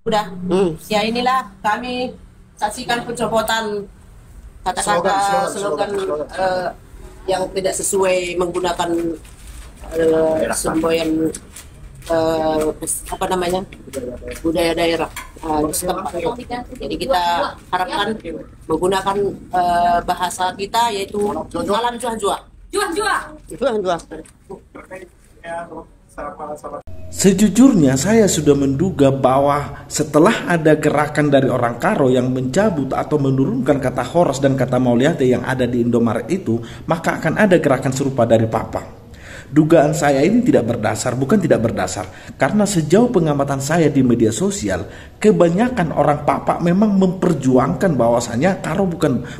Udah. Ya inilah kami saksikan pencopotan kata-kata slogan yang tidak sesuai menggunakan semboyan apa namanya budaya daerah setempat. Jadi kita harapkan menggunakan bahasa kita yaitu salam juah-juah. Juah-juah. Sejujurnya saya sudah menduga bahwa setelah ada gerakan dari orang Karo yang mencabut atau menurunkan kata horas dan kata mauliate yang ada di Indomaret itu, maka akan ada gerakan serupa dari Papang. Dugaan saya ini bukan tidak berdasar, karena sejauh pengamatan saya di media sosial, kebanyakan orang Papak memang memperjuangkan bahwasanya Karo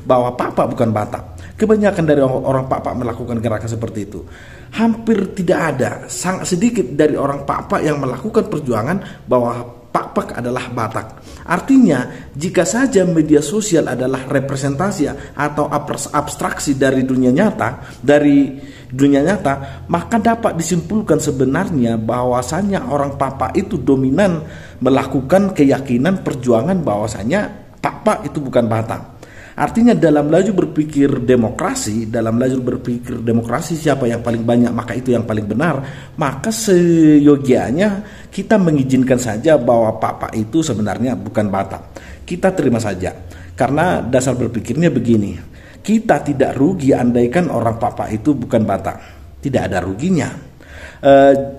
bahwa Papak bukan Batak. Kebanyakan dari orang Papak melakukan gerakan seperti itu. Hampir tidak ada, sangat sedikit dari orang Papak yang melakukan perjuangan bahwa Papak adalah Batak. Artinya, jika saja media sosial adalah representasi atau abstraksi dari dunia nyata, maka dapat disimpulkan sebenarnya bahwasannya orang Papak itu dominan melakukan keyakinan perjuangan bahwasannya Papak itu bukan Batak. Artinya dalam laju berpikir demokrasi siapa yang paling banyak maka itu yang paling benar, maka seyogianya kita mengizinkan saja bahwa Papak itu sebenarnya bukan Batak. Kita terima saja, karena dasar berpikirnya begini, kita tidak rugi andaikan orang Papak itu bukan Batak, tidak ada ruginya.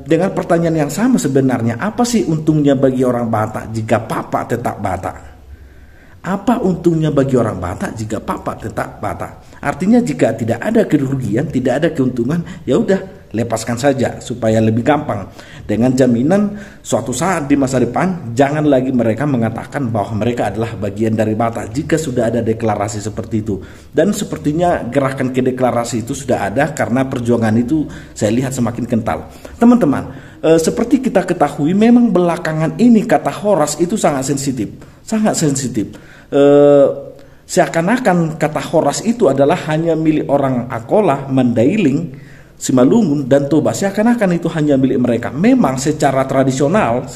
Dengan pertanyaan yang sama sebenarnya, apa sih untungnya bagi orang Batak jika Papak tetap Batak? Apa untungnya bagi orang Batak jika Papak tetap Batak? Artinya jika tidak ada kerugian, tidak ada keuntungan, ya udah lepaskan saja supaya lebih gampang. Dengan jaminan suatu saat di masa depan jangan lagi mereka mengatakan bahwa mereka adalah bagian dari Batak jika sudah ada deklarasi seperti itu. Dan sepertinya gerakan ke deklarasi itu sudah ada karena perjuangan itu saya lihat semakin kental. Teman-teman, seperti kita ketahui memang belakangan ini kata horas itu sangat sensitif. Seakan-akan kata horas itu adalah hanya milik orang Akola, Mandailing, Simalungun, dan Toba. Seakan-akan itu hanya milik mereka. Memang secara tradisional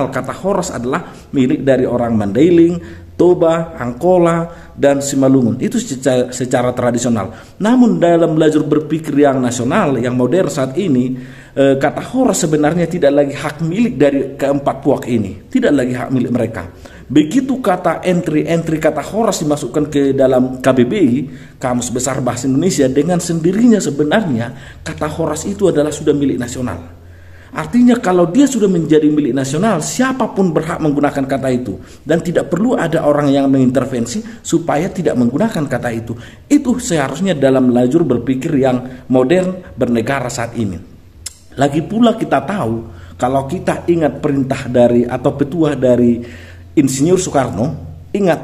kata horas adalah milik dari orang Mandailing, Toba, Angkola, dan Simalungun. Itu secara tradisional. Namun dalam lajur berpikir yang nasional, yang modern saat ini, kata horas sebenarnya tidak lagi hak milik dari keempat puak ini. Tidak lagi hak milik mereka. Begitu kata entry kata horas dimasukkan ke dalam KBBI, Kamus Besar Bahasa Indonesia, dengan sendirinya sebenarnya kata horas itu adalah sudah milik nasional. Artinya kalau dia sudah menjadi milik nasional, siapapun berhak menggunakan kata itu. Dan tidak perlu ada orang yang mengintervensi supaya tidak menggunakan kata itu. Itu seharusnya dalam lajur berpikir yang modern bernegara saat ini. Lagi pula kita tahu, kalau kita ingat perintah dari atau petuah dari Insinyur Soekarno, ingat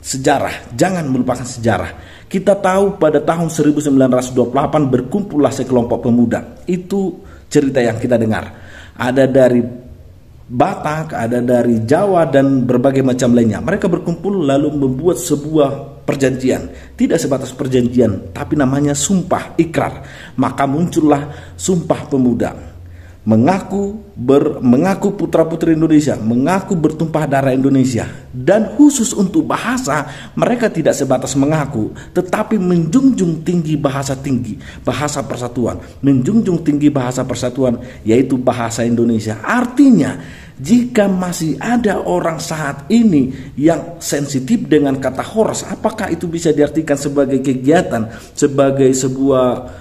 sejarah, jangan melupakan sejarah. Kita tahu pada tahun 1928 berkumpullah sekelompok pemuda. Itu cerita yang kita dengar. Ada dari Batak, ada dari Jawa, dan berbagai macam lainnya. Mereka berkumpul lalu membuat sebuah perjanjian. Tidak sebatas perjanjian, tapi namanya sumpah ikrar. Maka muncullah Sumpah Pemuda. Mengaku putra-putri Indonesia, mengaku bertumpah darah Indonesia. Dan khusus untuk bahasa, mereka tidak sebatas mengaku, tetapi menjunjung tinggi bahasa persatuan. Menjunjung tinggi bahasa persatuan, yaitu bahasa Indonesia. Artinya, jika masih ada orang saat ini yang sensitif dengan kata horas, apakah itu bisa diartikan sebagai kegiatan, sebagai sebuah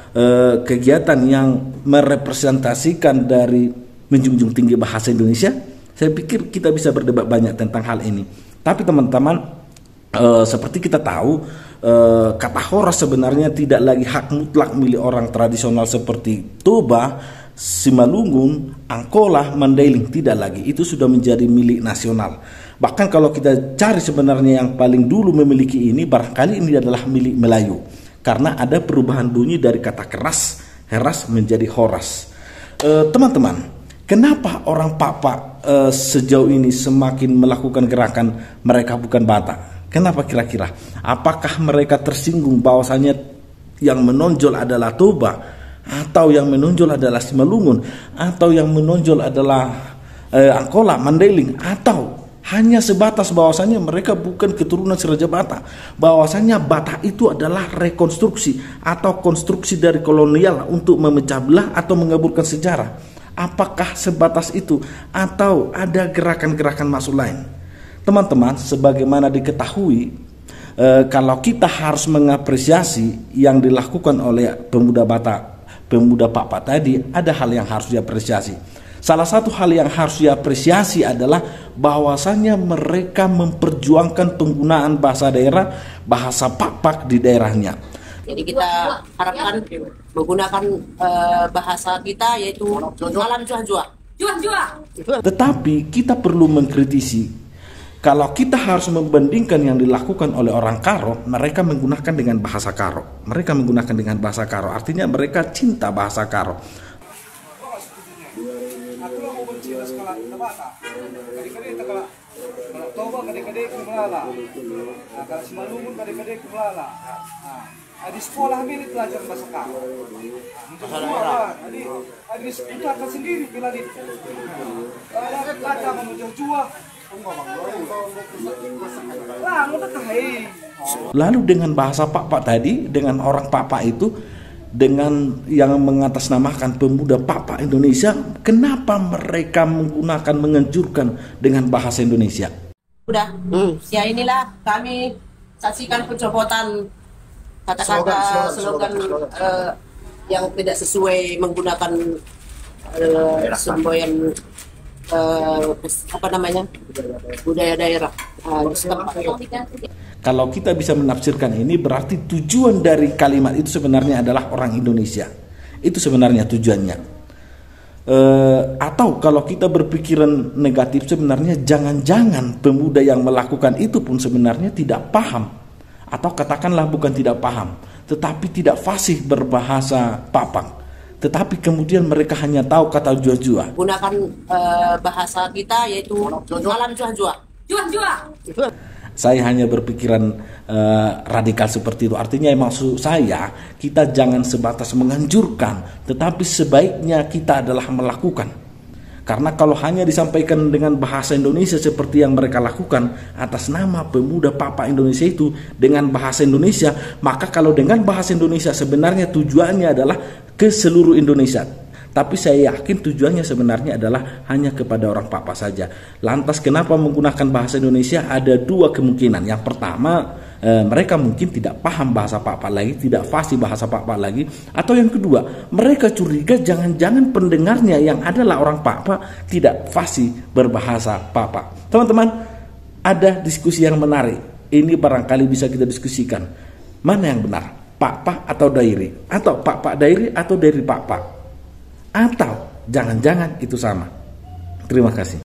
kegiatan yang merepresentasikan dari menjunjung tinggi bahasa Indonesia? Saya pikir kita bisa berdebat banyak tentang hal ini. Tapi teman-teman, seperti kita tahu, kata horas sebenarnya tidak lagi hak mutlak milik orang tradisional seperti Toba, Simalungun, Angkola, Mandailing. Tidak lagi, itu sudah menjadi milik nasional. Bahkan kalau kita cari sebenarnya yang paling dulu memiliki ini, barangkali ini adalah milik Melayu. Karena ada perubahan bunyi dari kata heras menjadi horas. Teman-teman, kenapa orang Papak sejauh ini semakin melakukan gerakan mereka bukan Batak? Kenapa kira-kira? Apakah mereka tersinggung bahwasanya yang menonjol adalah Toba, atau yang menonjol adalah Simalungun, atau yang menonjol adalah Angkola, Mandailing, atau hanya sebatas bahwasannya mereka bukan keturunan si Raja Batak, bahwasannya Batak itu adalah rekonstruksi atau konstruksi dari kolonial untuk memecah belah atau mengaburkan sejarah. Apakah sebatas itu atau ada gerakan-gerakan maksud lain? Teman-teman, sebagaimana diketahui, kalau kita harus mengapresiasi yang dilakukan oleh pemuda Batak, pemuda Pak tadi, ada hal yang harus diapresiasi. Salah satu hal yang harus diapresiasi adalah bahwasannya mereka memperjuangkan penggunaan bahasa daerah, bahasa Pak di daerahnya. Jadi kita harapkan menggunakan bahasa kita, yaitu alam jua-jua. Tetapi kita perlu mengkritisi, kalau kita harus membandingkan yang dilakukan oleh orang Karo, mereka menggunakan dengan bahasa Karo. Mereka menggunakan dengan bahasa Karo, artinya mereka cinta bahasa Karo. Di sekolah ini belajar bahasa Karo. Di sekolah kan sendiri bila di kata menuju jua. Lalu dengan bahasa Pak tadi, dengan orang Pak itu, dengan yang mengatasnamakan pemuda Pak Indonesia, kenapa mereka menggunakan, menganjurkan dengan bahasa Indonesia? Udah, ya inilah kami saksikan pencopotan kata-kata slogan yang tidak sesuai, menggunakan semboyan budaya daerah setempat. Kalau kita bisa menafsirkan ini, berarti tujuan dari kalimat itu sebenarnya adalah orang Indonesia. Itu sebenarnya tujuannya. Atau kalau kita berpikiran negatif, sebenarnya jangan-jangan pemuda yang melakukan itu pun sebenarnya tidak paham, atau katakanlah bukan tidak paham, tetapi tidak fasih berbahasa Papang. Tetapi kemudian mereka hanya tahu kata jua-jua. Gunakan bahasa kita, yaitu alam jua-jua. Saya hanya berpikiran radikal seperti itu. Artinya maksud saya, kita jangan sebatas menganjurkan, tetapi sebaiknya kita adalah melakukan. Karena kalau hanya disampaikan dengan bahasa Indonesia seperti yang mereka lakukan atas nama pemuda Papa Indonesia itu dengan bahasa Indonesia, maka kalau dengan bahasa Indonesia sebenarnya tujuannya adalah ke seluruh Indonesia. Tapi saya yakin tujuannya sebenarnya adalah hanya kepada orang Papa saja. Lantas kenapa menggunakan bahasa Indonesia? Ada dua kemungkinan. Yang pertama, mereka mungkin tidak paham bahasa Papa lagi, tidak fasih bahasa Papa lagi. Atau yang kedua, mereka curiga jangan-jangan pendengarnya yang adalah orang Papa tidak fasih berbahasa Papa. Teman-teman, ada diskusi yang menarik. Ini barangkali bisa kita diskusikan. Mana yang benar? Papa atau Dairi? Atau Papa Dairi atau Dairi Papa? Atau jangan-jangan itu sama? Terima kasih.